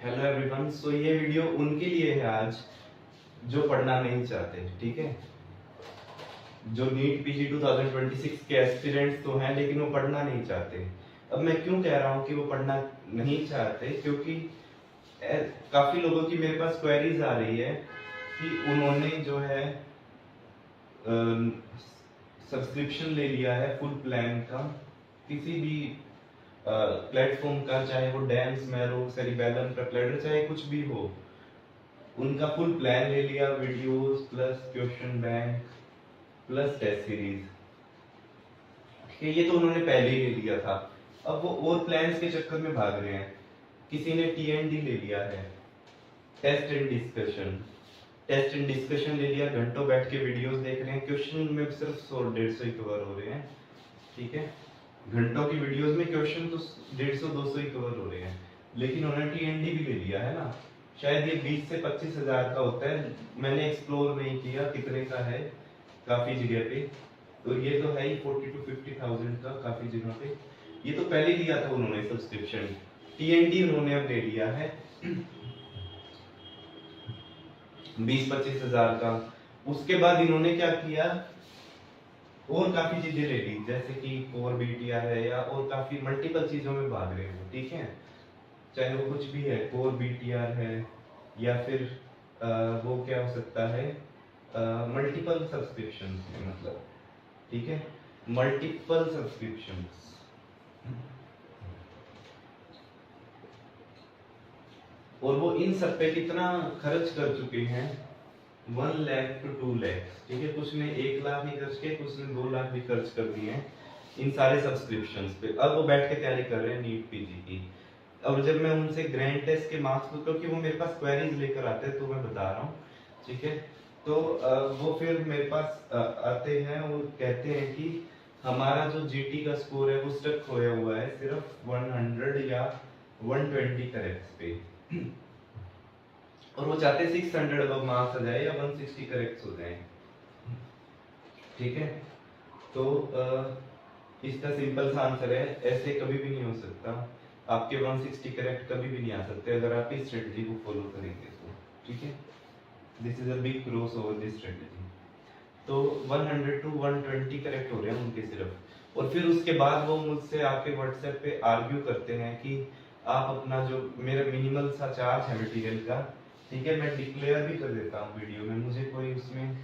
Hello everyone. सो ये video उनके लिए है आज जो पढ़ना नहीं चाहते, ठीक है। जो नीट पीजी 2026 के एस्पिरेंट्स तो हैं लेकिन वो पढ़ना नहीं चाहते। अब मैं क्यों कह रहा हूँ कि वो पढ़ना नहीं चाहते, क्योंकि काफी लोगों की मेरे पास क्वेरीज आ रही है कि उन्होंने जो है सब्सक्रिप्शन ले लिया है फुल प्लान का किसी भी प्लेटफॉर्म का, चाहे वो डैम्स, मैरो, सेरिबेलम, प्रेपलेटर, चाहे कुछ भी हो, उनका फुल प्लान ले लिया, videos plus question bank plus test series. ठीक है, ये तो उन्होंने पहले ही ले लिया था। अब वो और प्लान्स के चक्कर में भाग रहे हैं। किसी ने टीएनडी ले लिया है, test and discussion. Test and discussion ले लिया, घंटों बैठ के वीडियोस देख रहे हैं, क्वेश्चन में सिर्फ 100-150 ही कवर हो रहे हैं। ठीक है, घंटों की वीडियोस में क्वेश्चन तो 150-200 ही कवर हो रहे हैं, लेकिन उन्होंने टीएनडी भी ले लिया है ना। शायद ये 20 से 25 हजार का होता है, मैंने एक्सप्लोर नहीं किया कितने का है काफी जगह पे, तो ये तो है ही 40 to 50,000 का काफी जगह पे। ये तो पहले लिया था उन्होंने सब्सक्रिप्शन, टीएनडी उन्होंने अब ले लिया है 20-25 हजार का। उसके बाद इन्होंने क्या किया, और काफी चीजें ले ली, जैसे कि कोर बीटीआर है या और काफी मल्टीपल चीजों में भाग रहे हो। ठीक है, चाहे वो कुछ भी है, कोर बीटीआर है या फिर वो क्या हो सकता है, मल्टीपल सब्सक्रिप्शन है मतलब। ठीक है, मल्टीपल सब्सक्रिप्शन। और वो इन सब पे कितना खर्च कर चुके हैं, 1 लाख to 2 लाख। ठीक है, कुछ ने 1 लाख भी खर्च किए, कुछ ने 2 लाख भी खर्च कर दिए हैं इन सारे सब्सक्रिप्शंस पे। अब वो बैठ के तैयारी कर रहे हैं नीट पीजी की। अब जब मैं उनसे ग्रैंड टेस्ट के मार्क्स को, क्योंकि वो मेरे पास क्वेरीज लेकर आते हैं तो मैं बता रहा हूँ, ठीक है, तो वो फिर मेरे पास आते हैं और कहते हैं कि हमारा जो जीटी का स्कोर है वो स्टक खोया हुआ है सिर्फ 100 या 120 करेक्ट्स पे, और वो चाहते 600 अब मार्क्स आ जाए या 160 करेक्ट्स हो जाए। ठीक है, तो इसका सिंपल सा आंसर है, ऐसे कभी भी नहीं हो सकता। आपके 160 करेक्ट कभी भी नहीं आ सकते अगर आप इस स्ट्रेटजी को फॉलो करेंगे तो। ठीक है, this is a big cross over this strategy. तो 100 to 120 करेक्ट हो रहे हैं उनके सिर्फ, और फिर उसके बाद वो मुझसे आके व्हाट्सएप पे आर्ग्यू करते हैं कि आप अपना जो मेरा मिनिमल सा चार्ज है मटेरियल का, ठीक है, मैं डिक्लेयर भी कर देता हूँ वीडियो में, मुझे कोई उसमें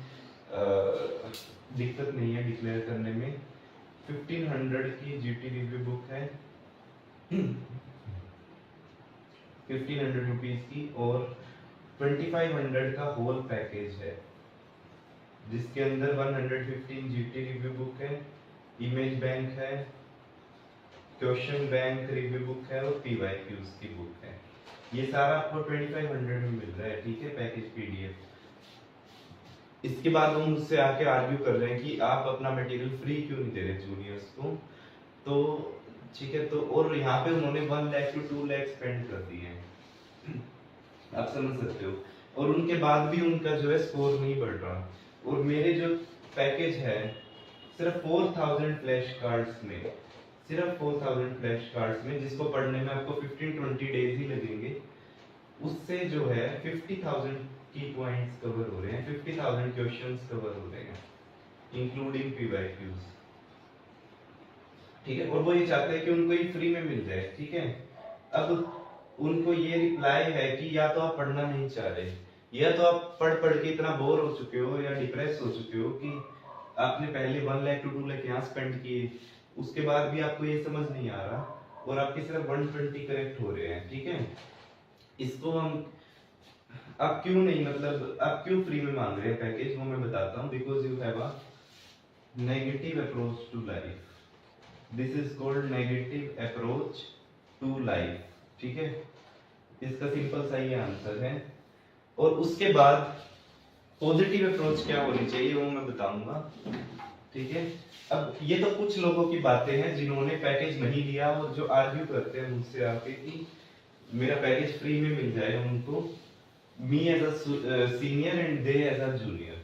दिक्कत नहीं है डिक्लेयर करने में। 1500 की जीटी रिव्यू बुक है 1500 रुपीज की, और 2500 का होल पैकेज है जिसके अंदर 115 जीटी रिव्यू बुक है, इमेज बैंक है, क्वेश्चन बैंक रिव्यू बुक है और पीवाईक्यूज की बुक है। ये सारा आपको 2500 में मिल रहा है। ठीक है, पैकेज पीडीएफ। इसके बाद वो मुझसे आके आर्ग्यू कर रहे हैं कि आप अपना मटेरियल फ्री क्यों नहीं दे रहे जूनियर्स को। तो ठीक है, तो और यहाँ पे उन्होंने 1 लाख to 2 लाख स्पेंड कर दिए हैं, आप समझ सकते हो, और उनके बाद भी उनका जो है स्कोर नहीं बढ़ रहा। और मेरे जो पैकेज है सिर्फ 4000 फ्लैश कार्ड्स में, सिर्फ 4000 फ्लैश कार्ड्स में, जिसको पढ़ने में आपको 15-20 डेज ही लगेंगे, उससे जो है 50,000 की पॉइंट्स कवर हो रहे हैं, 50,000 क्वेश्चंस कवर हो रहे हैं इंक्लूडिंग पीवाईक्यूज। ठीक है, और वो ये चाहते हैं कि उनको ये फ्री में मिल जाए। ठीक है, अब उनको ये रिप्लाई है कि या तो आप पढ़ना नहीं चाह रहे, या तो आप पढ़ पढ़ के इतना बोर हो चुके हो या डिप्रेस हो चुके हो कि आपने पहले 1 लाख to 2 लाख यहाँ स्पेंड किए, उसके बाद भी आपको ये समझ नहीं आ रहा, और आपके सिर्फ 120 करेक्ट हो रहे हैं। ठीक है, इसको हम आप क्यों नहीं, मतलब आप क्यों फ्री में मांग रहे हैं पैकेज, वो मैं बताता हूँ। Because you have a negative approach to life, this is called negative approach to life. ठीक है, इसका सिंपल सा ये आंसर है। और उसके बाद पॉजिटिव अप्रोच क्या होनी चाहिए वो मैं बताऊंगा। ठीक है, अब ये तो कुछ लोगों की बातें हैं जिन्होंने पैकेज नहीं लिया और जो आर्ग्यू करते हैं मुझसे आके कि मेरा पैकेज फ्री में मिल जाए उनको, me as a senior and they as a junior.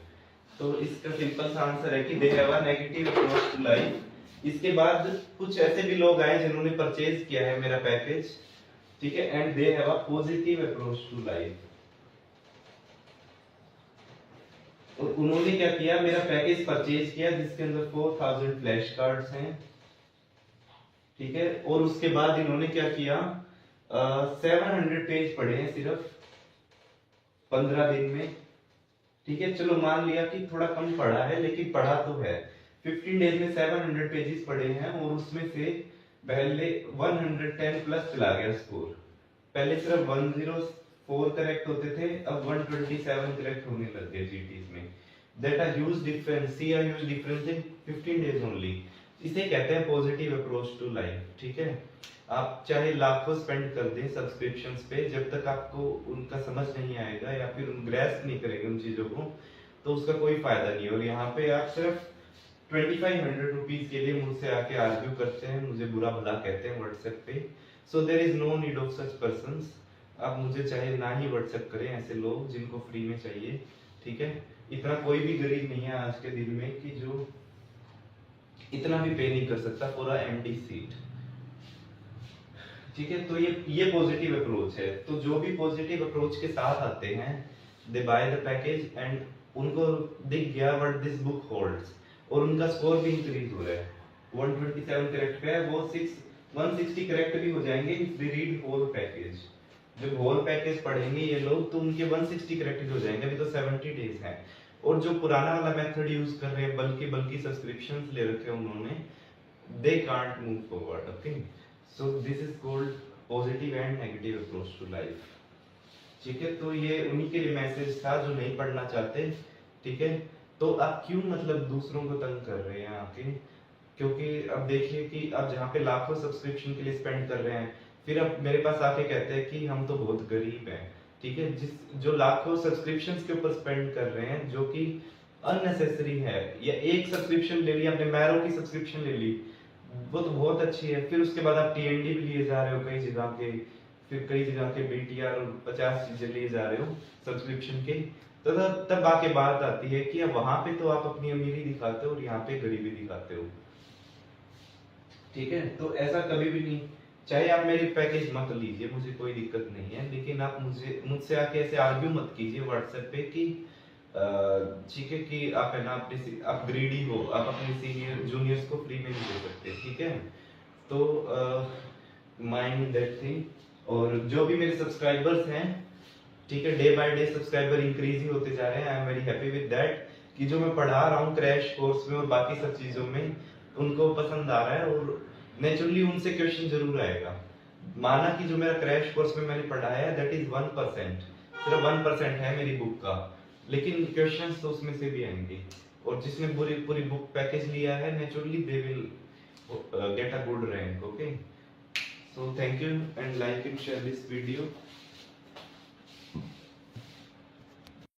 तो इसका सिंपल सा आंसर है कि they have a negative approach to life. इसके बाद कुछ ऐसे भी लोग आए जिन्होंने परचेज किया है मेरा पैकेज, ठीक है, and they have a positive approach to life. और उन्होंने क्या किया, मेरा पैकेज परचेज किया जिसके अंदर 4000 फ्लैश कार्ड्स हैं, ठीक है। और उसके बाद इन्होंने क्या किया, 700 पेज पढ़े हैं सिर्फ 15 दिन में, ठीक है। चलो मान लिया कि थोड़ा कम पढ़ा है, लेकिन पढ़ा तो है। 15 डेज में 700 पेजेस पढ़े हैं, और उसमें से पहले 110 प्लस चला गया स्कोर। पहले सिर्फ 104 करेक्ट होते थे, अब 127 करेक्ट होने लग गए जीटीज में। That are huge difference, see are huge difference in 15 days only. इसे कहते हैं पॉजिटिव अप्रोच टू लाइफ, ठीक है। आप चाहे लाखों स्पेंड कर दें सब्सक्रिप्शंस पे, जब तक आपको उनका समझ नहीं आएगा या फिर उन ग्रैस्प नहीं करेंगे उन चीजों को, तो उसका कोई फायदा नहीं। और यहाँ पे आप सिर्फ 2500 रुपीज के लिए मुझसे आके आर्ग्यू करते हैं, मुझे बुरा भला कहते हैं व्हाट्सएप पे। So there is no need of such persons. आप मुझे चाहे ना ही व्हाट्सएप करें ऐसे लोग जिनको फ्री में चाहिए, ठीक है। इतना कोई भी गरीब नहीं है आज के दिन में कि जो इतना भी पे नहीं कर सकता फॉर अ एमडी सीट, ठीक है। तो ये पॉजिटिव अप्रोच है। तो जो भी पॉजिटिव अप्रोच के साथ आते हैं, दे बाय द पैकेज, एंड उनको दिख गया व्हाट दिस बुक होल्ड्स, और उनका स्कोर भी इंक्रीज हो रहा है। 127 करेक्ट पे है, वो 160 करेक्ट भी हो जाएंगे if they read whole package. जब होल पैकेज पढ़ेंगे ये लोग तो उनके 160 करेक्ट हो जाएंगे। अभी तो 70 डेज हैं। और जो पुराना वाला मेथड यूज कर रहे हैं, बल्कि सब्सक्रिप्शंस ले रखे हैं उन्होंने, they can't move forward, okay? So this is called positive and negative approach to life, ठीक है। तो ये उन्हीं के लिए मैसेज था जो नहीं पढ़ना चाहते, ठीक है। तो आप क्यों मतलब दूसरों को तंग कर रहे हैं आके, क्योंकि अब देखिए कि अब जहाँ पे लाखों सब्सक्रिप्शन के लिए स्पेंड कर रहे हैं, फिर अब मेरे पास आके कहते हैं कि हम तो बहुत गरीब हैं, ठीक है। जो लाखों सब्सक्रिप्शंस के ऊपर स्पेंड कर रहे हैं जो कि अननेसेसरी है, या एक सब्सक्रिप्शन ले ली आपने, मैरो की सब्सक्रिप्शन ले ली, वो तो बहुत अच्छी है, फिर उसके बाद आप टीएनडी भी लिए जा रहे हो कई जगह के, फिर कई जगह के बीटीआर और 50 चीजें लिए जा रहे हो सब्सक्रिप्शन के, तो तब आके बात आती है कि अब वहां पे तो आप अपनी अमीरी दिखाते हो और यहाँ पे गरीबी दिखाते हो, ठीक है। तो ऐसा कभी भी नहीं। चाहे आप मेरी पैकेज मत लीजिए, मुझे कोई दिक्कत नहीं है, लेकिन आप मुझसे आके ऐसे आर्ग्यू मत कीजिए व्हाट्सएप पे कि ठीक है कि आप है ना अपने आप ग्रीडी हो, आप अपने सीनियर जूनियर्स को फ्री में नहीं दे सकते, ठीक है। तो माइंड दैट थिंग। और जो भी मेरे सब्सक्राइबर्स हैं, ठीक है, day by day subscriber increase ही होते जा रहे हैं। I am very happy with that कि जो मैं पढ़ा रहा हूँ क्रैश कोर्स में और बाकी सब चीजों में उनको पसंद आ रहा है, और नेचुरली उनसे क्वेश्चन जरूर आएगा। माना कि जो मेरा क्रैश कोर्स में मैंने पढ़ाया है दैट इज 1%, सिर्फ 1% है मेरी बुक का, लेकिन क्वेश्चंस तो उसमें से भी आएंगे। और जिसने पूरी पूरी बुक पैकेज लिया है, naturally they will get a good rank, okay. So thank you and like and share this video.